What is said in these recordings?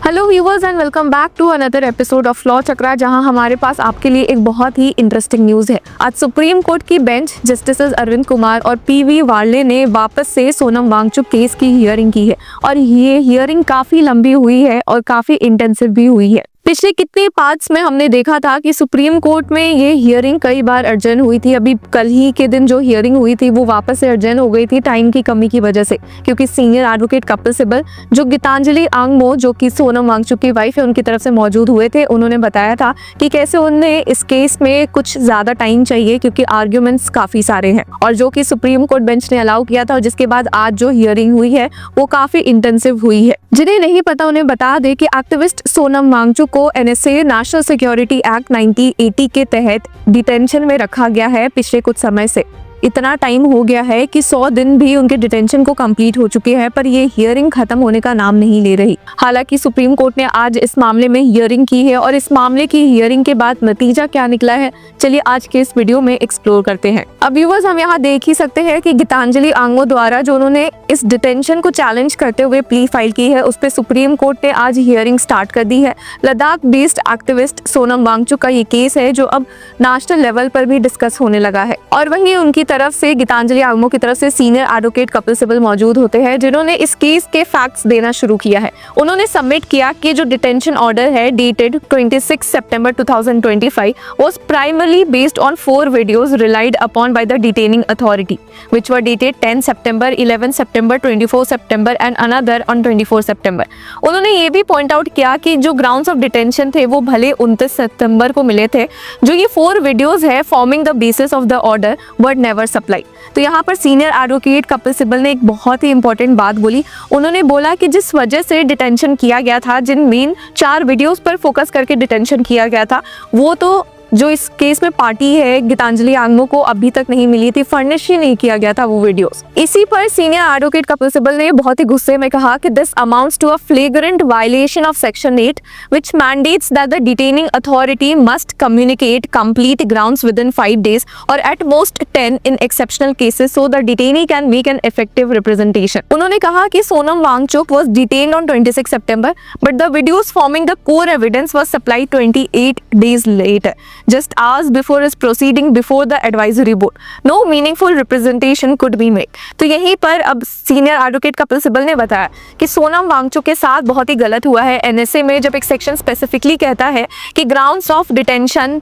Hello viewers and welcome back to another episode of law Chakra, जहां हमारे पास आपके लिए एक बहुत ही इंटरेस्टिंग न्यूज़ है। आज सुप्रीम कोर्ट की बेंच जस्टिसेस अरविंद कुमार और पीवी वार्ले ने वापस से सोनम वांगचुक केस की हियरिंग की है और ये हियरिंग काफ़ी लंबी हुई है और काफ़ी इंटेंसिव भी हुई है। पिछले कितने पार्ट्स में हमने देखा था कि सुप्रीम कोर्ट में ये हियरिंग कई बार अर्जेंट हुई थी। अभी कल ही के दिन जो हियरिंग हुई थी वो वापस से अर्जेंट हो गई थी टाइम की कमी की वजह से, क्योंकि सीनियर एडवोकेट कपिल सिब्बल जो गीतांजलि आंगमो जो कि सोनम वांगचुक की वाइफ है उनकी तरफ से मौजूद हुए थे। उन्होंने बताया था कि कैसे उन्हें इस केस में कुछ ज्यादा टाइम चाहिए क्योंकि आर्ग्यूमेंट्स काफी सारे हैं, और जो कि सुप्रीम कोर्ट बेंच ने अलाउ किया था। और जिसके बाद आज जो हियरिंग हुई है वो काफी इंटेंसिव हुई है। जिन्हें नहीं पता उन्हें बता दे कि एक्टिविस्ट सोनम वांगचुक को एनएसए नेशनल सिक्योरिटी एक्ट 1980 के तहत डिटेंशन में रखा गया है पिछले कुछ समय से। इतना टाइम हो गया है कि 100 दिन भी उनके डिटेंशन को कंप्लीट हो चुके हैं, पर ये हियरिंग खत्म होने का नाम नहीं ले रही। हालांकि सुप्रीम कोर्ट ने आज इस मामले में हियरिंग की है और इस मामले की हियरिंग के बाद नतीजा क्या निकला है, चलिए आज के इस वीडियो में एक्सप्लोर करते हैं। अब व्यूअर्स, हम यहाँ देख ही सकते हैं कि गीतांजलि आंगमो द्वारा जो उन्होंने इस डिटेंशन को चैलेंज करते हुए प्ली फाइल की है, उस पर सुप्रीम कोर्ट ने आज हियरिंग स्टार्ट कर दी है। लद्दाख बेस्ड एक्टिविस्ट सोनम वांगचुक का ये केस है जो अब नेशनल लेवल पर भी डिस्कस होने लगा है। और वहीं उनकी तरफ से गीतांजलि आंगमो की तरफ से सीनियर एडवोकेट कपिल सिब्बल मौजूद होते हैं, जिन्होंने इस केस के फैक्ट्स देना शुरू किया है। उन्होंने सबमिट किया कि जो डिटेंशन ऑर्डर है dated 26 September 2025 was primarily based on 4 videos relied upon by the detaining authority which were dated 10 September, 11 September, 24 September and another on 24 सितंबर। उन्होंने ये भी पॉइंट आउट किया कि जो ग्राउंड्स ऑफ डिटेंशन थे वो भले 29 सितंबर को मिले थे, जो ये 4 वीडियोस है forming the basis of the order were never supply. तो यहाँ पर सीनियर एडवोकेट कपिल सिब्बल ने एक बहुत ही इंपॉर्टेंट बात बोली। उन्होंने बोला कि जिस वजह से डिटेंशन किया गया था, जिन मेन 4 वीडियोस पर फोकस करके डिटेंशन किया गया था, वो तो जो इस केस में पार्टी है गीतांजलि आंगमो को अभी तक नहीं मिली थी, फर्निश ही नहीं किया गया था वो वीडियोस। इसी पर सीनियर एडवोकेट कपिल सिब्बल ने बहुत ही गुस्से में कहा कि this amounts to a flagrant violation of section 8 which mandates that the detaining authority must communicate complete grounds within 5 days और at most 10 in exceptional cases so the detainee can make an effective representation. उन्होंने कहा कि Sonam Wangchuk was detained on 26 September but the videos forming the core evidence was supplied 28 days later, just hours before his proceeding before the advisory board. No meaningful representation could be made. तो यहीं पर अब senior advocate Kapil Sibal ने बताया कि सोनम वांगचुक के साथ बहुत ही गलत हुआ है। एनएसए में जब एक सेक्शन स्पेसिफिकली कहता है कि grounds of detention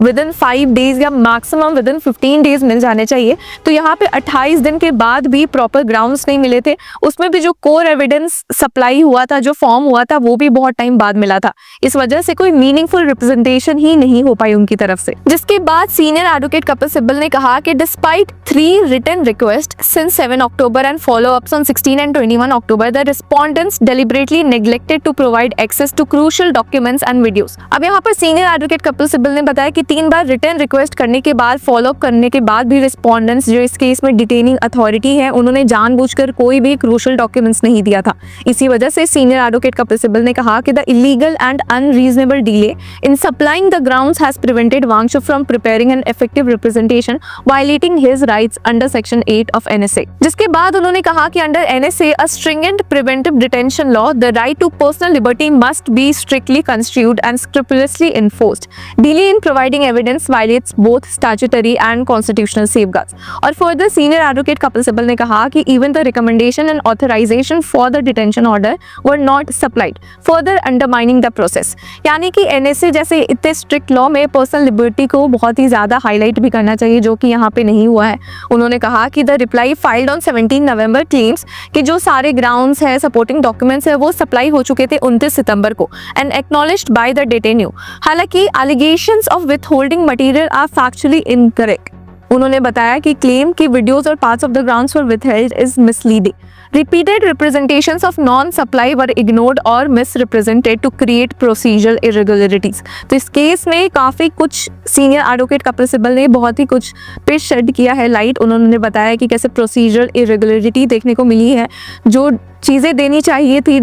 with in 5 days या मैक्सिमम विद इन 15 days मिल जाने चाहिए, तो यहाँ पे 28 दिन के बाद भी प्रॉपर ग्राउंड्स नहीं मिले थे। उसमें भी जो कोर एविडेंस सप्लाई हुआ था, जो फॉर्म हुआ था, वो भी बहुत टाइम बाद मिला था। इस वजह से कोई मीनिंगफुल रिप्रेजेंटेशन ही नहीं हो पाई उनकी तरफ से। जिसके बाद सीनियर एडवोकेट कपिल सिब्बल ने कहा कि despite 3 written requests since 7 October and follow-ups on 16 and 21 October, the respondents deliberately neglected to provide access to crucial documents and videos. अब यहाँ पर सीनियर एडवोकेट कपिल सिब्बल ने बताया कि 3 बार रिटर्न रिक्वेस्ट करने के बाद, फॉलो अप करने के बाद भी रिस्पोंडेंट्स जो इस केस में डिटेनिंग अथॉरिटी है, उन्होंने जानबूझकर कोई भी क्रूशियल डॉक्यूमेंट्स नहीं दिया था। इसी वजह से सीनियर एडवोकेट कपिल सिब्बल ने कहा कि the illegal and unreasonable delay in supplying the grounds has prevented Wangchuk from preparing an effective representation violating his rights under section 8 of NSA. जिसके बाद उन्होंने कहा कि under NSA a stringent preventive detention law the right to personal liberty must be strictly construed and scrupulously enforced. Delay in providing evidence violates both statutory and constitutional safeguards. और further senior advocate Kapil Sibal ने कहा कि even the recommendation and authorization for the detention order were not supplied, further undermining the process. यानी कि NSA जैसे इतने strict law में personal liberty को बहुत ही ज़्यादा highlight भी करना चाहिए, जो कि यहाँ पे नहीं हुआ है। उन्होंने कहा कि the reply filed on 17 November claims कि जो सारे grounds है, supporting documents है, वो supply हो चुके थे 29 सितंबर को and acknowledged by the detainee. हालांकि allegations of withholding material are factually incorrect. उन्होंने बताया कि क्लेम की वीडियोस और parts of the grounds for withheld is misleading. Repeated representations of non-supply were ignored or misrepresented to create procedural irregularities. तो इस case में काफ़ी कुछ सीनियर एडवोकेट कपिल सिब्बल ने बहुत ही कुछ पे शेड किया है लाइट। उन्होंने बताया कि कैसे प्रोसीजरल इरेगुलरिटी देखने को मिली है, जो चीज़ें देनी चाहिए थी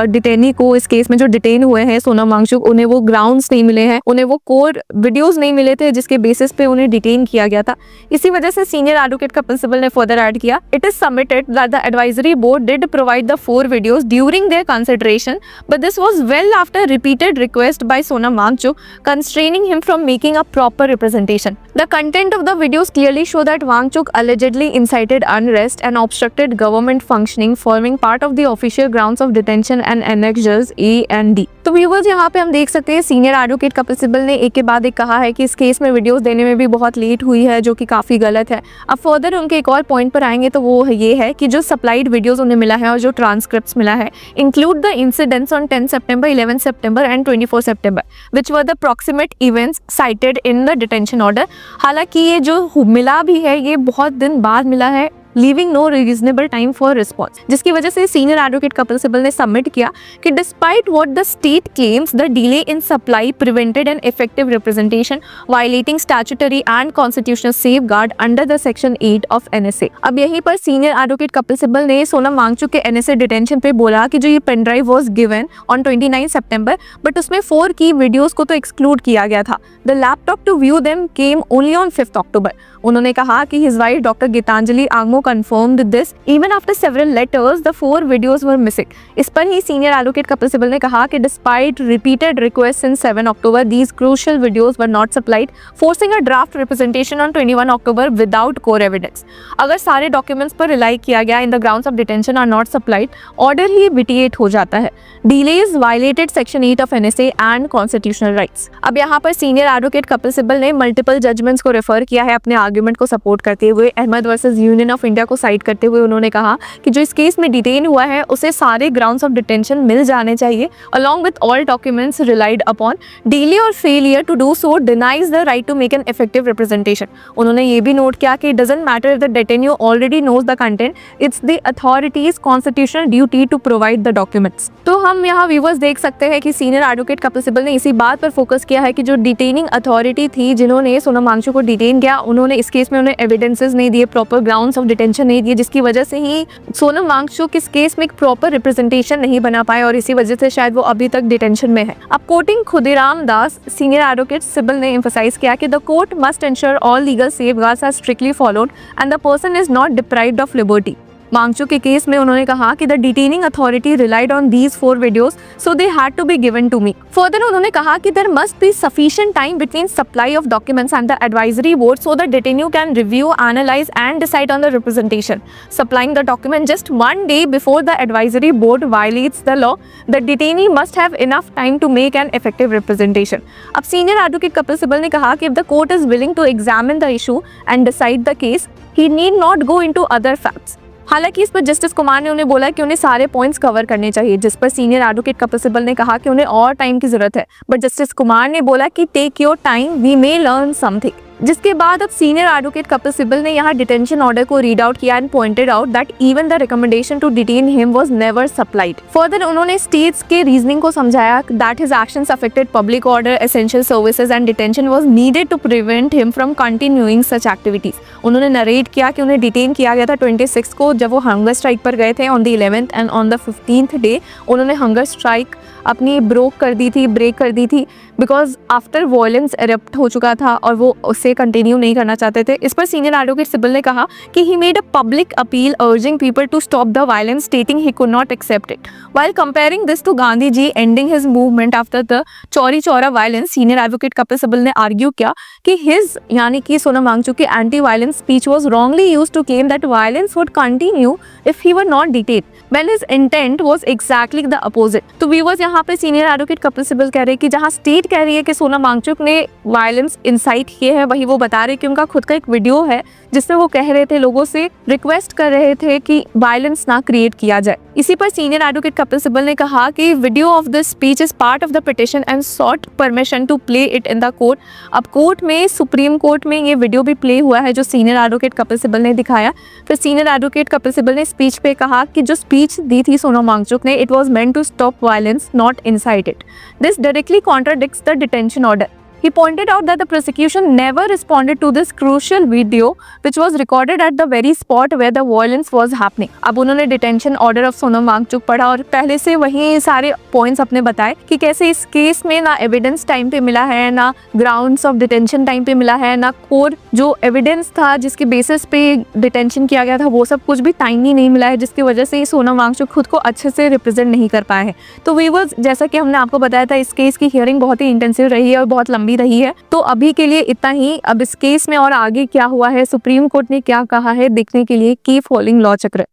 डिटेनी को। इस केस में जो डिटेन हुए हैं सोनम वांगचुक, उन्हें वो ग्राउंड्स नहीं मिले हैं, उन्हें वो कोर वीडियोस नहीं मिले थे जिसके बेसिस पे उन्हें डिटेन किया गया था। इसी वजह से सीनियर एडवोकेट कपिल सिब्बल ने फर्दर ऐड किया, it is submitted that the advisory board did provide the 4 videos during their consideration, but this was well after repeated request by Sonam Wangchuk constraining him from making a proper representation. The content of the videos clearly show that Wangchuk allegedly incited unrest and obstructed government functioning, forming part of the official grounds of detention and annexures A and D. तो viewers यहाँ पे हम देख सकते हैं senior advocate Kapil Sibal ने एक के बाद एक कहा है कि इस केस में वीडियोस देने में भी बहुत लेट हुई है, जो कि काफ़ी गलत है। अब फर्दर उनके एक और पॉइंट पर आएंगे तो वो ये है कि जो सप्लाइड वीडियोस उन्हें मिला है और जो ट्रांसक्रिप्ट्स मिला है include the incidents on 10 September, 11 September and 24 September which were the proximate events cited in the detention order. हालांकि ये जो मिला भी है ये बहुत दिन बाद मिला है, leaving no reasonable time for response, जिसकी वजह से सीनियर एडवोकेट कपिल सिब्बल ने सबमिट किया कि despite what the state claims the delay in supply prevented N effective representation violating statutory and constitutional safeguard under the section 8 of NSA. अब यहीं पर senior advocate Kapil Sibal ने सोनम वांगचुक के एनएसए डिटेंशन पे बोला कि जो ये pen drive was given on 29 September, but उसमें 4 की वीडियोस को तो एक्सक्लूड किया गया था। The laptop to view them came only on 5 October. उन्होंने कहा कि his wife doctor Geetanjali Angmo confirmed this even after several letters the 4 videos were missing। इस पर ही सीनियर एडवोकेट कपिल सिब्बल ने कहा कि despite repeated requests in 7 October these crucial videos were not supplied, forcing a draft representation on 21 October without core evidence। अगर सारे documents पर rely किया गया in the grounds of detention are not supplied, order he vitiate हो जाता है। Delays violated section 8 of NSA and constitutional rights। अब यहाँ पर सीनियर एडवोकेट कपिल सिब्बल ने मल्टीपल जजमेंट्स को रेफर किया है अपने आर्ग्यूमेंट को सपोर्ट करते हुए। Ahmed versus union of India को साइड करते हुए उन्होंने कहा कि जो इस केस में डिटेन हुआ है उसे सारे ग्राउंड्स ऑफ डिटेंशन मिल जाने चाहिए along with all documents relied upon. Delay और failure to do so denies the right to make an effective representation. उन्होंने ये भी नोट किया कि it doesn't matter if the detenu already knows the content, it's the authorities constitutional duty to provide the documents. तो हम यहाँ viewers देख सकते हैं कि सीनियर एडवोकेट कपिल सिब्बल ने इसी बात पर फोकस किया है कि जो डिटेनिंग अथॉरिटी थी जिन्होंने सोनम वांगचुक को डिटेन किया, उन्होंने इस केस में उन्हें एविडेंसेस नहीं दिए, प्रॉपर ग्राउंड्स ऑफ डिटेंशन नहीं दिए, जिसकी वजह से ही सोनम वांगचुक इस केस में एक प्रॉपर रिप्रेजेंटेशन नहीं बना पाए और इसी वजह से शायद वो अभी तक डिटेंशन में है। अब quoting Khudiram Das, senior advocate Sibal ने एम्फसाइज किया कि the court must ensure all legal safeguards are strictly followed and the person is not deprived of liberty. Wangchuk के केस में उन्होंने कहा कि the detaining authority relied on these 4 videos so they had to be given to me. Further उन्होंने कहा कि there must be sufficient time between supply of documents and the advisory board so the detenu can review, analyse and decide on the representation. Supplying the document just 1 day before the advisory board violates the law. The detainee must have enough time to make an effective representation. अब senior advocate Kapil Sibal ने कहा कि if the court is willing to examine the issue and decide the case, he need not go into other facts. हालांकि इस पर justice Kumar ने उन्हें बोला कि उन्हें सारे पॉइंट्स कवर करने चाहिए, जिस पर सीनियर एडवोकेट कपिल सिब्बल ने कहा कि उन्हें और टाइम की जरूरत है, बट जस्टिस कुमार ने बोला कि take your time, we may learn something. जिसके बाद अब सीनियर एडवोकेट कपिल सिब्बल ने यहाँ डिटेंशन ऑर्डर को रीड आउट किया and pointed out that even the recommendation to detain him was never supplied. Further उन्होंने स्टेट्स के रीजनिंग को समझाया that his actions affected public order, essential services and detention was needed to prevent him from continuing such activities. उन्होंने narrate किया कि उन्हें detain किया गया था 26 को जब वो हंगर स्ट्राइक पर गए थे on the 11th and on the 15th day उन्होंने हंगर स्ट्राइक अपनी ब्रेक कर दी थी बिकॉज आफ्टर वॉयलेंस एरप्ट हो चुका था और वो उससे कंटिन्यू नहीं करना चाहते थे। इस पर सीनियर एडवोकेट सिब्बल ने कहा कि he made a public appeal urging people to stop the violence, stating he could not accept it. While comparing this to Gandhi ji ending his movement after the Chauri Chaura violence, senior advocate Kapil Sibal ने argue किया कि his यानी कि सोनम वांगचुक की anti violence speech was wrongly used to claim that violence would continue if he were not detained when his intent was exactly the opposite. तो viewers यहाँ पे senior advocate Kapil Sibal कह रहे हैं कि जहाँ स्टेट कह रही है कि सोनम वांगचुक ने वायलेंस इंसाइट किए है, वही वो बता रहे कि उनका खुद का एक वीडियो है जिसमें वो कह रहे थे, लोगों से रिक्वेस्ट कर रहे थे कि वायलेंस ना क्रिएट किया जाए। इसी पर सीनियर एडवोकेट कपिल सिब्बल ने कहा कि video of this speech is part of the petition and sought permission to play it in the court. अब कोर्ट में, सुप्रीम कोर्ट में ये वीडियो भी प्ले हुआ है जो सीनियर एडवोकेट कपिल सिब्बल ने दिखाया। फिर सीनियर एडवोकेट कपिल सिब्बल ने स्पीच पे कहा कि जो स्पीच दी थी सोनम वांगचुक ने, it was meant to stop violence not incite it. This directly contradicts the detention order. He pointed out that the prosecution never responded to this crucial video which was recorded at the very spot where the violence was happening. अब उन्होंने detention order of Sonam Wangchuk पढ़ा और पहले से वही सारे points अपने बताए कि कैसे इस केस में ना एविडेंस टाइम पे मिला है, ना ग्राउंड्स ऑफ डिटेंशन टाइम पे मिला है, ना कोर जो एविडेंस था जिसके बेसिस पे डिटेंशन किया गया था वो सब कुछ भी टाइमली नहीं मिला है, जिसकी वजह से सोनम वांगचुक खुद को अच्छे से रिप्रेजेंट नहीं कर पाए हैं। तो व्यूअर्स, जैसा कि हमने आपको बताया था, इस केस की हियरिंग बहुत ही इंटेंसिव रही है और बहुत लंबी रही है। तो अभी के लिए इतना ही। अब इस केस में और आगे क्या हुआ है, सुप्रीम कोर्ट ने क्या कहा है, देखने के लिए कीप फॉलोइंग लॉ चक्र।